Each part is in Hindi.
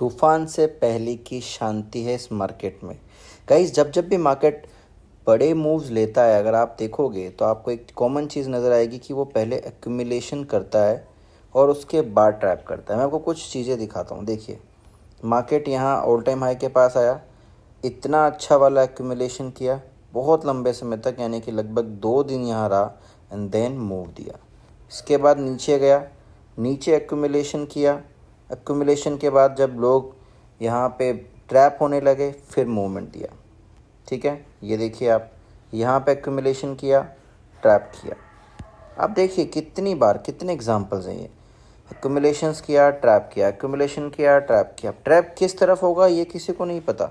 तूफान से पहले की शांति है इस मार्केट में। गाइस, जब जब भी मार्केट बड़े मूव्स लेता है, अगर आप देखोगे तो आपको एक कॉमन चीज़ नज़र आएगी कि वो पहले एक्यूमुलेशन करता है और उसके बाद ट्रैप करता है। मैं आपको कुछ चीज़ें दिखाता हूँ। देखिए, मार्केट यहाँ ऑल टाइम हाई के पास आया, इतना अच्छा वाला एक्यूमुलेशन किया बहुत लंबे समय तक, यानी कि लगभग 2 दिन यहाँ रहा एंड देन मूव दिया। इसके बाद नीचे गया, नीचे एक्यूमुलेशन किया, एक्यूमुलेशन के बाद जब लोग यहाँ पे ट्रैप होने लगे फिर मूवमेंट दिया। ठीक है, ये देखिए आप, यहाँ पे एक्यूमुलेशन किया, ट्रैप किया। आप देखिए कितनी बार, कितने एग्जांपल्स हैं ये। एक्यूमुलेशंस किया, ट्रैप किया, एक्यूमुलेशन किया, ट्रैप किया। ट्रैप किस तरफ होगा ये किसी को नहीं पता,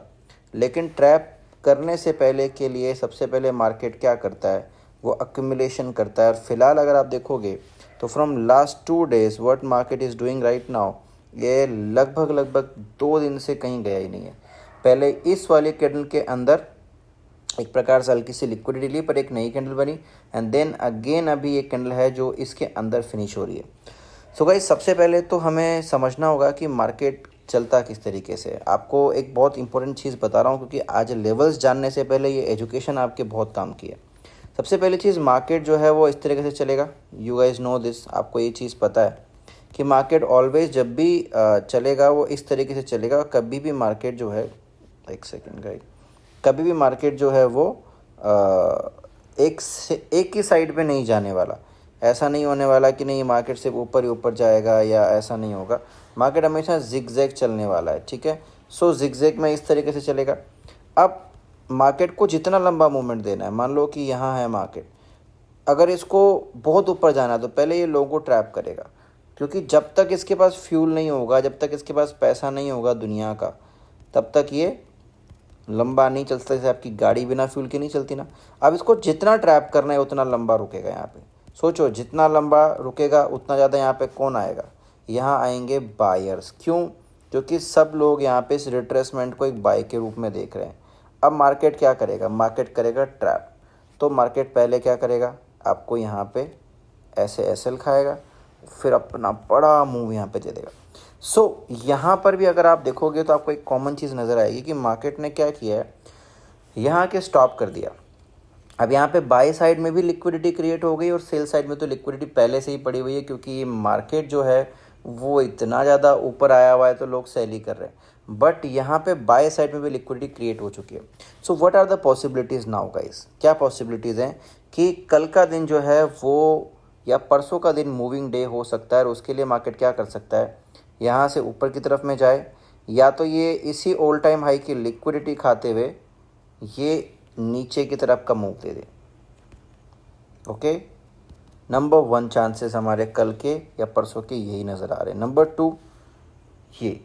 लेकिन ट्रैप करने से पहले के लिए सबसे पहले मार्केट क्या करता है, वो एक्यूमुलेशन करता है। और फिलहाल अगर आप देखोगे तो from last 2 days what market is doing right now, ये लगभग 2 दिन से कहीं गया ही नहीं है। पहले इस वाले कैंडल के अंदर एक प्रकार से हल्की सी लिक्विडिटी ली, पर एक नई कैंडल बनी एंड देन अगेन अभी एक कैंडल है जो इसके अंदर फिनिश हो रही है। सो गाइस, सबसे पहले तो हमें समझना होगा कि मार्केट चलता किस तरीके से। आपको एक बहुत इंपॉर्टेंट चीज़ बता रहा हूँ, क्योंकि आज लेवल्स जानने से पहले ये एजुकेशन आपके बहुत काम की है। सबसे पहली चीज़, मार्केट जो है वो इस तरीके से चलेगा। यू गाइस नो दिस, आपको ये चीज़ पता है कि मार्केट ऑलवेज जब भी चलेगा वो इस तरीके से चलेगा। कभी भी मार्केट जो है, एक सेकेंड गाइस, कभी भी मार्केट जो है वो एक ही साइड पे नहीं जाने वाला। ऐसा नहीं होने वाला कि नहीं मार्केट सिर्फ ऊपर ही ऊपर जाएगा, या ऐसा नहीं होगा। मार्केट हमेशा जिगजैग चलने वाला है। ठीक है, सो जिगजैग में इस तरीके से चलेगा। अब मार्केट को जितना लंबा मूवमेंट देना है, मान लो कि यहाँ है मार्केट, अगर इसको बहुत ऊपर जाना है तो पहले ये लोगों को ट्रैप करेगा, क्योंकि जब तक इसके पास फ्यूल नहीं होगा, जब तक इसके पास पैसा नहीं होगा दुनिया का, तब तक ये लंबा नहीं चल सकता। जैसे आपकी गाड़ी बिना फ्यूल की नहीं चलती ना। अब इसको जितना ट्रैप करना है उतना लंबा रुकेगा। यहाँ पे सोचो, जितना लंबा रुकेगा उतना ज़्यादा यहाँ पे कौन आएगा, यहाँ आएंगे बायर्स। क्यों? क्योंकि सब लोग यहाँ पे इस रिट्रेसमेंट को एक बाय के रूप में देख रहे हैं। अब मार्केट क्या करेगा, मार्केट करेगा ट्रैप। तो मार्केट पहले क्या करेगा, आपको यहाँ पे ऐसे एसएल खाएगा, फिर अपना बड़ा मूव यहाँ पे दे देगा। सो यहाँ पर भी अगर आप देखोगे तो आपको एक कॉमन चीज़ नज़र आएगी कि मार्केट ने क्या किया है, यहाँ के स्टॉप कर दिया। अब यहाँ पे बाय साइड में भी लिक्विडिटी क्रिएट हो गई और सेल साइड में तो लिक्विडिटी पहले से ही पड़ी हुई है, क्योंकि ये मार्केट जो है वो इतना ज़्यादा ऊपर आया हुआ है तो लोग सेल ही कर रहे हैं। बट यहाँ पे बाय साइड में भी लिक्विडिटी क्रिएट हो चुकी है। So what are the possibilities now guys? क्या पॉसिबिलिटीज़ हैं कि कल का दिन जो है वो, या परसों का दिन मूविंग डे हो सकता है। और उसके लिए मार्केट क्या कर सकता है, यहाँ से ऊपर की तरफ में जाए, या तो ये इसी ऑल टाइम हाई की लिक्विडिटी खाते हुए ये नीचे की तरफ का मूव दे दे। ओके, नंबर 1 चांसेस हमारे कल के या परसों के यही नज़र आ रहे हैं। नंबर 2, ये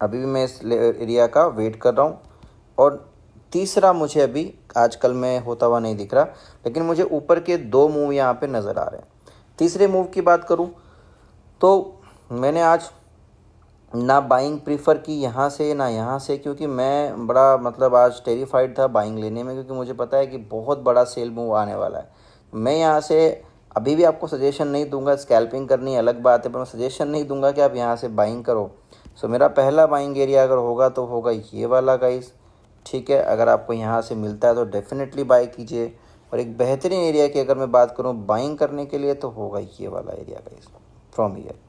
अभी भी मैं इस एरिया का वेट कर रहा हूँ। और तीसरा, मुझे अभी आजकल में होता हुआ नहीं दिख रहा, लेकिन मुझे ऊपर के 2 मूव यहाँ पे नज़र आ रहे हैं। तीसरे मूव की बात करूँ तो मैंने आज ना बाइंग प्रीफर की यहाँ से ना यहाँ से, क्योंकि मैं बड़ा आज टेरिफाइड था बाइंग लेने में, क्योंकि मुझे पता है कि बहुत बड़ा सेल मूव आने वाला है। मैं यहाँ से अभी भी आपको सजेशन नहीं दूंगा, स्कैल्पिंग करनी अलग बात है, पर मैं सजेशन नहीं दूंगा कि आप यहाँ से बाइंग करो। सो मेरा पहला बाइंग एरिया अगर होगा तो होगा ये वाला गाइस। ठीक है, अगर आपको यहाँ से मिलता है तो डेफिनेटली बाई कीजिए। और एक बेहतरीन एरिया की अगर मैं बात करूँ बाइंग करने के लिए तो होगा ये वाला एरिया गाइस, फ्रॉम ईयर।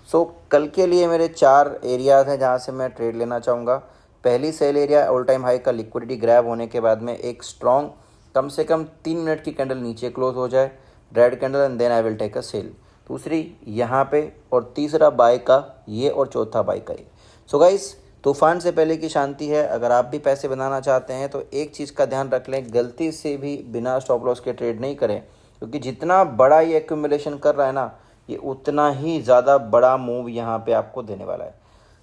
सो कल के लिए मेरे 4 एरियाज़ हैं जहाँ से मैं ट्रेड लेना चाहूँगा। पहली sell area all time high का लिक्विडिटी ग्रैब होने के बाद में एक स्ट्रॉन्ग कम से कम 3 मिनट की कैंडल नीचे क्लोज हो जाए, red candle, and then I will take a sell. दूसरी यहाँ पे, और तीसरा बाय का ये, और चौथा बाय का ये। सो गाइस, तूफान से पहले की शांति है। अगर आप भी पैसे बनाना चाहते हैं तो एक चीज़ का ध्यान रख लें, गलती से भी बिना स्टॉप लॉस के ट्रेड नहीं करें, क्योंकि जितना बड़ा ये एक्यूमुलेशन कर रहा है ना, ये उतना ही ज़्यादा बड़ा मूव यहाँ पे आपको देने वाला है।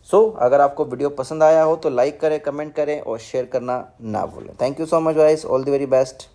सो अगर आपको वीडियो पसंद आया हो तो लाइक करें, कमेंट करें और शेयर करना ना भूलें। Thank you so much guys, all the very best.